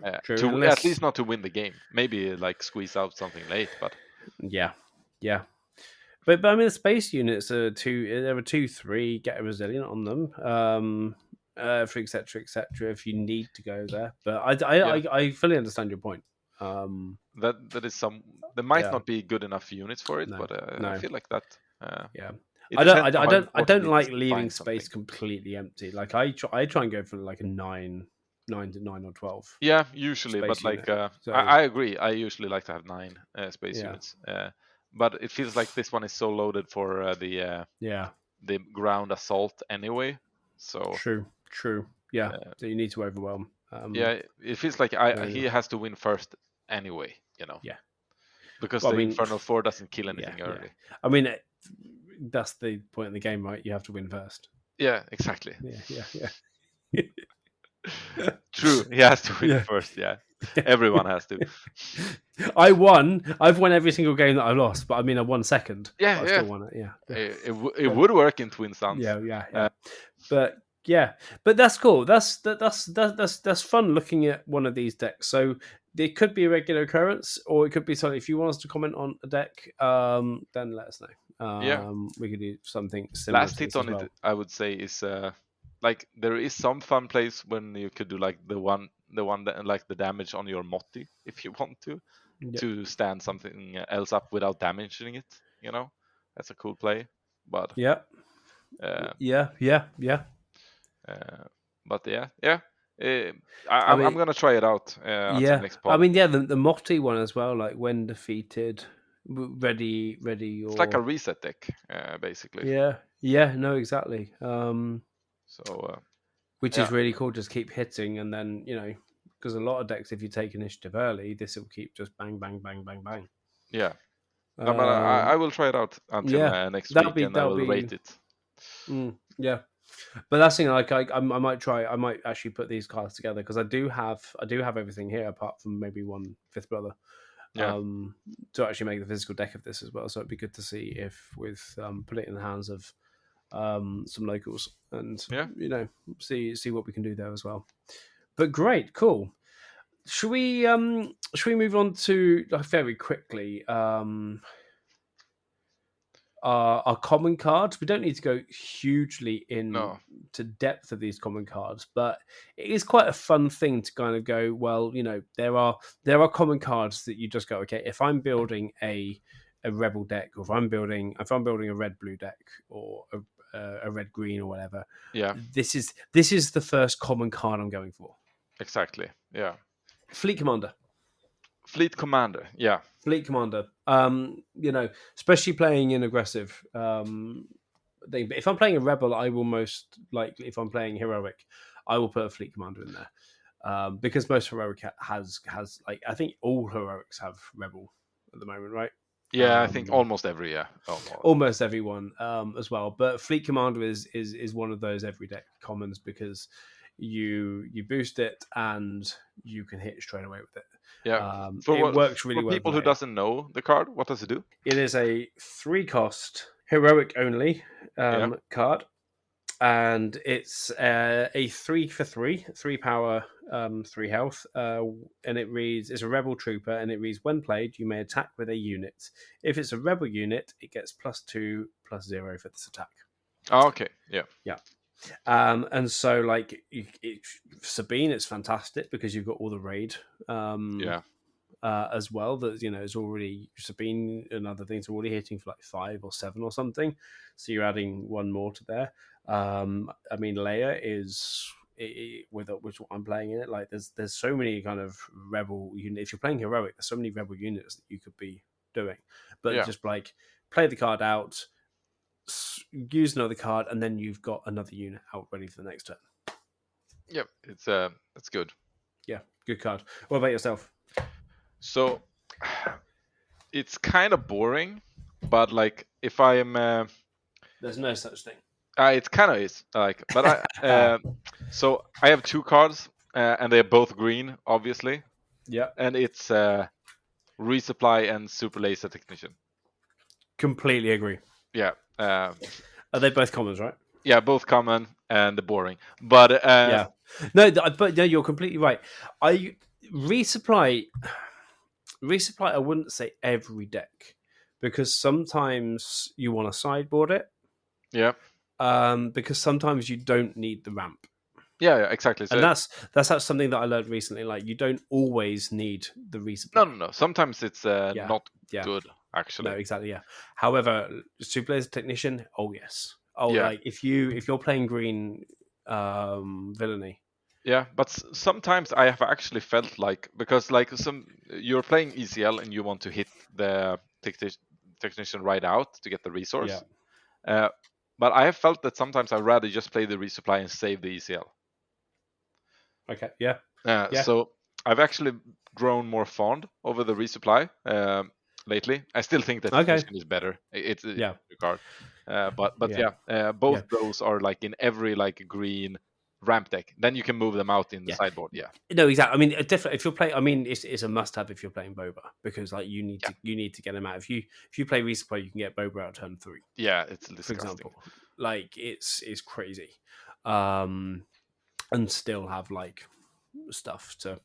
At least not to win the game. Maybe like squeeze out something late, but But I mean, the space units are 2. There are 2/3. Get a resilient on them, for etc. If you need to go there, but I fully understand your point. That is there might not be good enough units for it, but I feel like that. I don't like leaving space completely empty. Like I try and go for like a 9 to 9 or 12. Yeah, usually, but like I agree. I usually like to have 9 space units. But it feels like this one is so loaded for the ground assault anyway. So true. Yeah, so you need to overwhelm. It feels like he has to win first anyway. Yeah, because the Inferno 4 doesn't kill anything early. I mean, that's the point of the game, right? You have to win first. Yeah, exactly. Yeah. True, he has to win first. Yeah, everyone has to. I've won every single game that I lost, but I mean I won second. Yeah, I still won it. It would work in Twin Suns. Yeah. But that's cool. That's fun looking at one of these decks. So it could be a regular occurrence, or it could be something. If you want us to comment on a deck, then let us know. We could do something similar. Last hit on it, I would say, is like there is some fun plays when you could do like the one that like the damage on your Motti if you want to stand something else up without damaging it That's a cool play. But yeah, uh, yeah. but yeah. I I'm mean, gonna try it out until yeah. next I pod. mean, yeah. The Motti one as well. Like when defeated, ready It's like a your reset deck, basically. yeah. No, exactly. So Which yeah, is really cool. Just keep hitting, and then because a lot of decks, if you take initiative early, this will keep just bang, bang, bang, bang, bang. yeah. No, but I Um, will try it out until yeah, next that'll week, be and I that'll will be rate it. yeah. But that's the thing. Like I might try. I might actually put these cards together because I do have everything here apart from maybe one fifth brother. Yeah, To actually make the physical deck of this as well. So it'd be good to see if with put it in the hands of some locals and yeah. see what we can do there as well. But great, cool. Should we move on to very quickly our common cards? We don't need to go hugely No, into depth of these common cards, but it is quite a fun thing to kind of go, well, there are common cards that you just go, okay, if I'm building a rebel deck, or if I'm building a red blue deck, or a red green or whatever, yeah, this is the first common card I'm going for. exactly. Yeah, Fleet Commander. Fleet Commander. Yeah, Fleet Commander. Especially playing in aggressive thing. But if I'm playing a rebel, I will most likely, if I'm playing heroic, I will put a Fleet Commander in there. Because most heroic has like, I think all heroics have rebel at the moment, right? yeah. I think almost every Almost everyone as well. But Fleet Commander is one of those every deck commons because you boost it and you can hit straight away with it. Yeah. It works really For well people with who layer. doesn't know the card, what does it do? It is a 3-cost heroic only Yeah. card, and it's a 3 for 3 power, 3 health, and it reads, it's a rebel trooper, and it reads, when played, you may attack with a unit. If it's a rebel unit, it gets +2/+0 for this attack. Oh, okay. Yeah. Yeah. And so like Sabine, it's fantastic because you've got all the raid. Yeah. As well, that it's already Sabine and other things are already hitting for like 5 or 7 or something, so you're adding one more to there. I mean, Leia is with which I'm playing in it, like there's so many kind of rebel units. If you're playing heroic, there's so many rebel units that you could be doing, but Yeah. just like play the card out, use another card, and then you've got another unit out ready for the next turn. Yep. It's good. Yeah, good card. What about yourself? So it's kind of boring, but like if I am, There's no such thing. it kind of is like, but so I have 2 cards, and they're both green, obviously. Yeah, and it's Resupply and Super Laser Technician. Completely agree. Yeah. Are they both commons, right? Yeah, both common and boring. But yeah, but no, you're completely right. Resupply. I wouldn't say every deck, because sometimes you want to sideboard it. Yeah. Because sometimes you don't need the ramp. Yeah, exactly. So And that's something that I learned recently. Like, you don't always need the resupply. no. Sometimes it's not good, actually. No, exactly. Yeah. However, Super Laser Technician. Oh yes. Oh, Yeah. like if you're playing green villainy. Yeah, but sometimes I have actually felt like, because like you're playing ECL and you want to hit the technician right out to get the resource. Yeah. But I have felt that sometimes I'd rather just play the resupply and save the ECL. Okay. Yeah. So I've actually grown more fond over the resupply lately. I still think that technician is better. It's a new card. But both those are like in every like green ramp deck. Then you can move them out in the sideboard. Yeah. No, exactly. I mean, definitely. If you're playing, I mean, it's a must-have if you're playing Boba, because like you need to get them out. If you play resupply, you can get Boba out turn 3. Yeah, it's disgusting. For example, like it's crazy, and still have like stuff to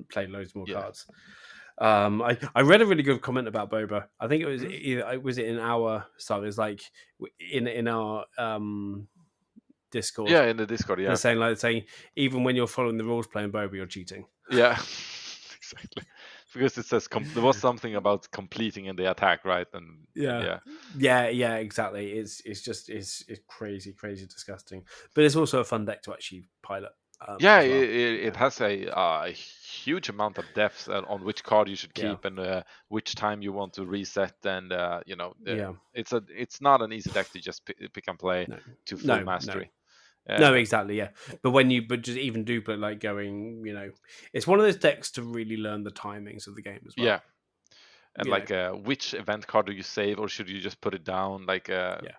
play loads more cards. I read a really good comment about Boba. I think it was was it in our style. It was like in our Discord. Yeah, in the Discord. Yeah, they're saying even when you're following the rules playing Boba, you're cheating. Yeah, exactly. because it says there was something about completing in the attack, right? And yeah, exactly. It's crazy, disgusting. But it's also a fun deck to actually pilot. Yeah, as well. it has a huge amount of depth on which card you should Yeah. keep and which time you want to reset, and Yeah. it's not an easy deck to just pick and play to full mastery. No, exactly, yeah. But just even do play like going, it's one of those decks to really learn the timings of the game as well. Yeah, and which event card do you save, or should you just put it down? The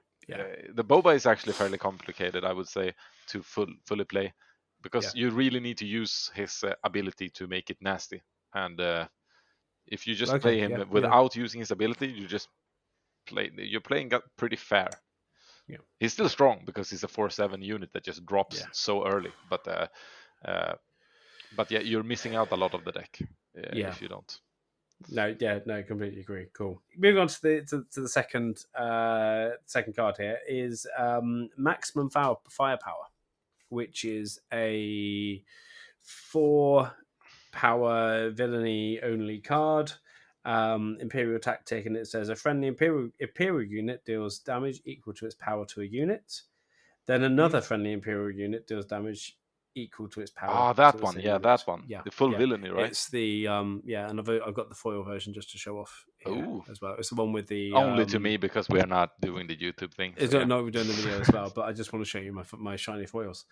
boba is actually fairly complicated, I would say, to fully play, because you really need to use his ability to make it nasty. And if you just play him without using his ability, you're playing pretty fair. Yeah. He's still strong because he's a 4/7 unit that just drops so early. But yeah, you're missing out a lot of the deck if you don't. No, completely agree. Cool. Moving on to the second card here is maximum firepower, which is a 4 power villainy only card. Imperial tactic, and it says a friendly Imperial unit deals damage equal to its power to a unit. Then another friendly Imperial unit deals damage equal to its power. That one. That one. Yeah, the full villainy, right? It's the and I've got the foil version just to show off here as well. It's the one with the only to me, because we are not doing the YouTube thing. It's not we're doing the video as well, but I just want to show you my shiny foils.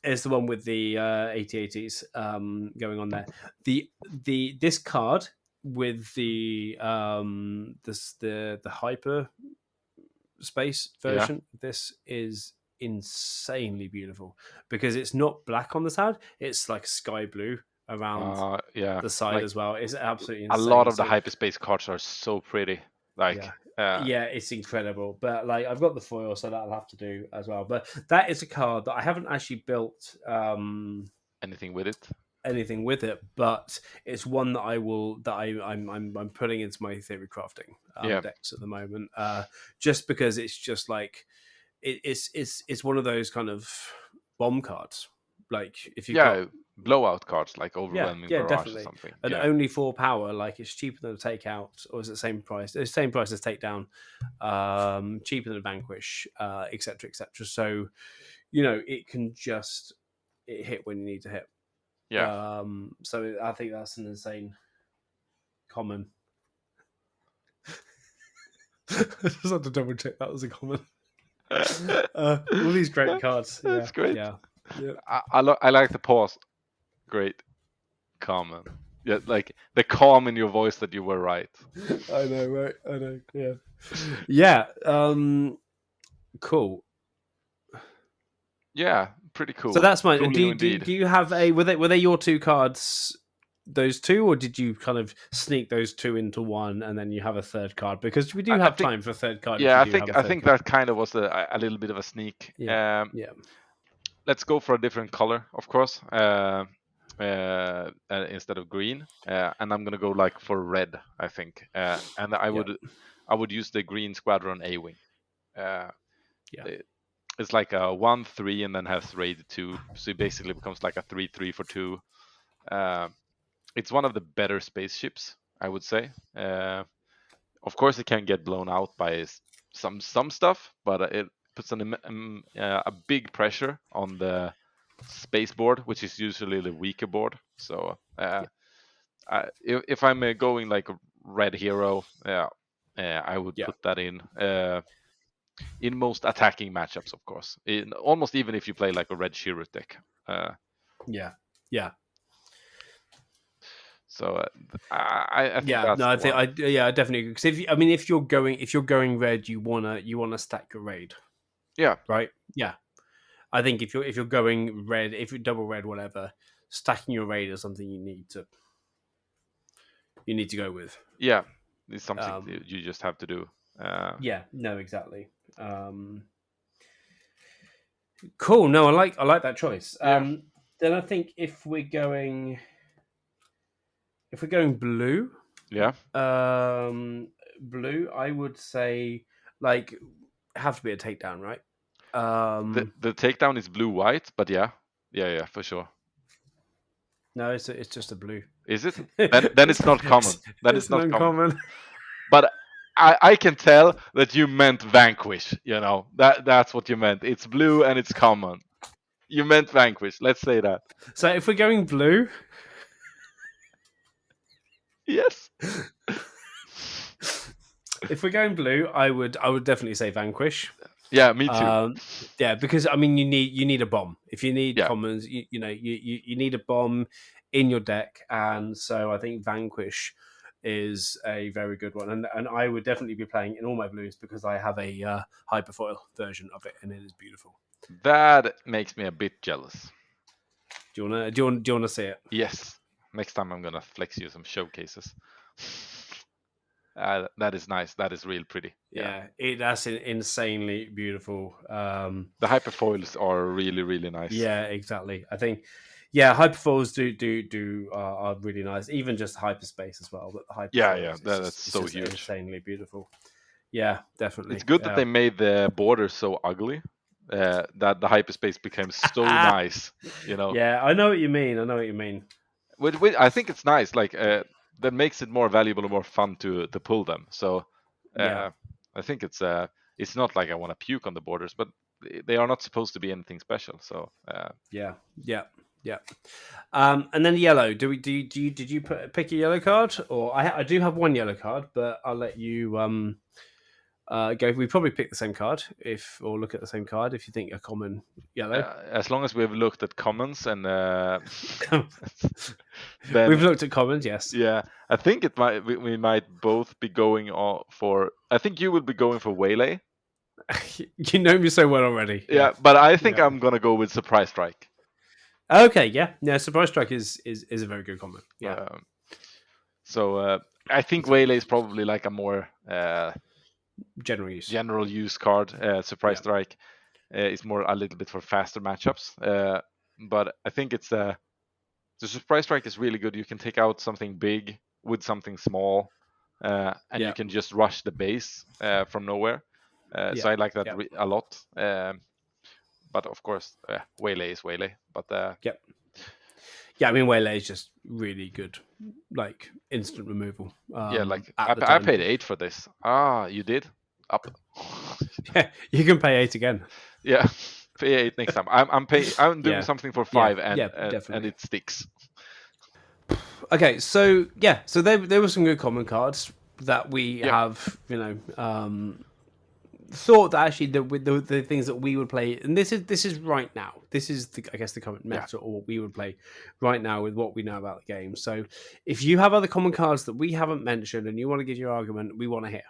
It's the one with the AT-ATs going on there. This card with the hyper space version. This is insanely beautiful because it's not black on the side; it's like sky blue around the side as well. It's absolutely insane. A lot of the hyperspace cards are so pretty. It's incredible. But I've got the foil, so that'll have to do as well. But that is a card that I haven't actually built anything with it, but it's one that I'm putting into my theory crafting decks at the moment. Just because it's just it's one of those kind of bomb cards. If you got blowout cards like overwhelming barrage definitely. Or something. And only 4 power, it's cheaper than a takeout, or is it the same price? It's the same price as takedown, cheaper than a vanquish, etc. So, it can just hit when you need to hit. Yeah. So I think that's an insane common. I just had to double check that was a common. All these great cards. That's great. Yeah. I like the pause. Great. Common. Yeah, the calm in your voice that you were right. I know, right? I know. Yeah. Yeah. Cool. Yeah, pretty cool. So that's mine. Do you have were they your 2 cards? Those 2, or did you kind of sneak those 2 into one and then you have a third card? Because we do have time for a third card. Yeah, I think that kind of was a little bit of a sneak. Yeah. Let's go for a different color, of course, instead of green. And I'm gonna go for red, I think. And I would use the green Squadron A-wing. It's like a 1/3 and then has raid 2, so it basically becomes like a 3/3 for 2. It's one of the better spaceships, I would say. Of course, it can get blown out by some stuff, but it puts a big pressure on the space board, which is usually the weaker board. So if I'm going like a red hero, I would put that in most attacking matchups, of course. Almost even if you play like a red Shirut deck. Yeah. So I think I definitely agree. Because if you're going red, you wanna stack your raid. Yeah. Right. Yeah. I think if you're going red, if you're double red, whatever, stacking your raid is something you need to go with. Yeah, it's something you just have to do. No, exactly. Cool. No, I like that choice. Then I think if we're going blue, blue, I would say have to be a takedown, right? The takedown is blue white, but yeah, for sure. No, it's just a blue. Is it? Then it's not common. Then It's it's not an common. uncommon. But I can tell that you meant Vanquish. You know that's what you meant. It's blue and it's common. You meant Vanquish. Let's say that. So if we're going blue, Yes. if we're going blue, I would definitely say Vanquish. Yeah, me too. Yeah, because I mean, you need a bomb. If you need Yeah. commons, you need a bomb in your deck, and so I think Vanquish is a very good one, and I would definitely be playing in all my blues because I have a hyperfoil version of it, and it is beautiful. That makes me a bit jealous. Do you wanna see it? Yes. Next time I'm gonna flex you some showcases. That is nice. That is real pretty. Yeah, that's insanely beautiful. The hyperfoils are really, really nice. Yeah, exactly. I think, hyperfoils are really nice. Even just hyperspace as well. But the hyperfoils, that's so huge, insanely beautiful. Yeah, definitely. It's good that they made the border so ugly. That the hyperspace became so nice. You know. Yeah, I know what you mean. I think it's nice. Like that makes it more valuable and more fun to pull them. So I think it's not like I want to puke on the borders, but they are not supposed to be anything special. So yeah. And then yellow. Did you pick a yellow card, or I do have one yellow card, but I'll let you go. We probably pick the same card or look at the same card if you think a common yellow. As long as we've looked at commons and then, we've looked at commons, yes. Yeah, I think we might both be going for. I think you will be going for Waylay. You know me so well already. Yeah, but I think I'm gonna go with Surprise Strike. Okay, yeah. Surprise Strike is a very good combo. Yeah. So I think Waylay is probably like a more general use card. Surprise Strike is more a little bit for faster matchups. But I think it's the Surprise Strike is really good. You can take out something big with something small, and you can just rush the base from nowhere. So I like that a lot. But of course, Waylay is Waylay. But I mean, Waylay is just really good, like instant removal. Like I paid 8 for this. Ah, you did? Up. Yeah, you can pay 8 again. Yeah, pay 8 next time. I'm doing something for 5, and it sticks. Okay, so there were some good common cards that we have, thought that actually the things that we would play, and this is right now. This is the current meta, or what we would play right now with what we know about the game. So if you have other common cards that we haven't mentioned and you want to give your argument, we want to hear.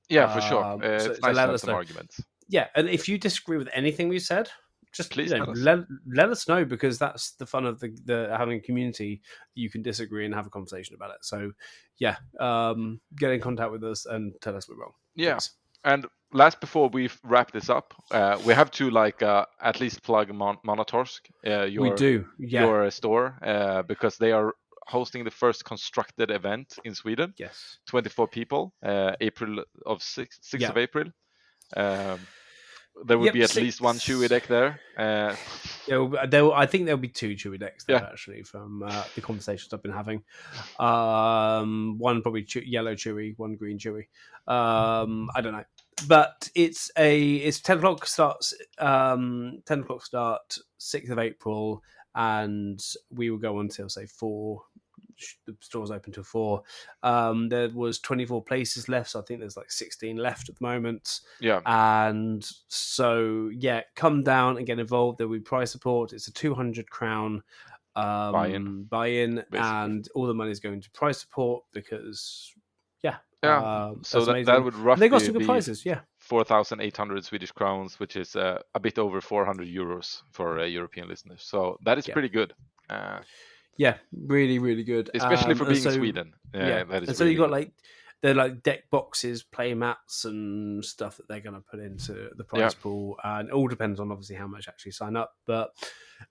Yeah, for sure. It's nice to have some arguments. Yeah, and if you disagree with anything we said, just please let us know, because that's the fun of the having a community. You can disagree and have a conversation about it. So get in contact with us and tell us we're wrong. Yeah, please. And last before we wrap this up, we have to at least plug Monotorsk. We do, your store, because they are hosting the first constructed event in Sweden. Yes, 24 people. April of 6th of April. There will be at least one Chewy deck there. I think there'll be 2 Chewy decks there, actually, from the conversations I've been having. One probably yellow Chewy, one green Chewy. I don't know, but it's 10 o'clock starts. 10 o'clock start, 6th of April, and we will go until say 4. The store's open till 4. There was 24 places left, so I think there's like 16 left at the moment. Yeah. And so come down and get involved. There'll be prize support. It's a 200 crown buy-in, and all the money is going to prize support because so that would roughly they got some good prizes. 4,800 Swedish crowns, which is a bit over 400 euros for European listeners. So that is pretty good. Really, really good, especially for being Sweden. That is. And so you got they're like deck boxes, play mats, and stuff that they're going to put into the prize pool, and it all depends on obviously how much actually sign up. But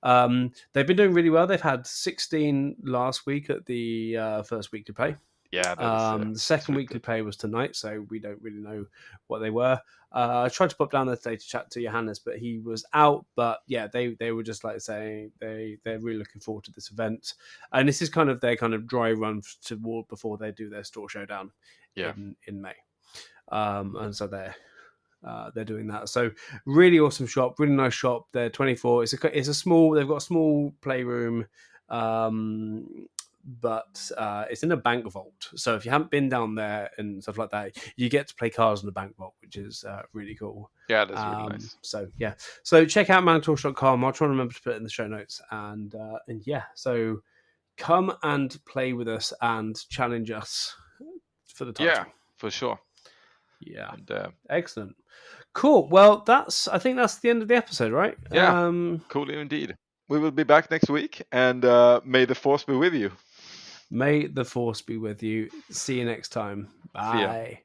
they've been doing really well. They've had 16 last week at the first week to play. Yeah, that is. The second really weekly good. play was tonight, so we don't really know what they were. I tried to pop down there today to chat to Johannes, but he was out. But yeah, they were just like saying they're really looking forward to this event, and this is kind of their kind of dry run toward before they do their store showdown in May. And so they're doing that. So really awesome shop, really nice shop. They're 24. It's a small. They've got a small playroom. But it's in a bank vault. So if you haven't been down there and stuff like that, you get to play cards in the bank vault, which is really cool. Yeah, that's really nice. So yeah, so check out mantorch.com. I'll try and remember to put it in the show notes. And yeah, so come and play with us and challenge us for the title. Yeah, for sure. Yeah, and, excellent, cool. Well, I think that's the end of the episode, right? Yeah, cool indeed. We will be back next week, and may the force be with you. May the force be with you. See you next time. Bye.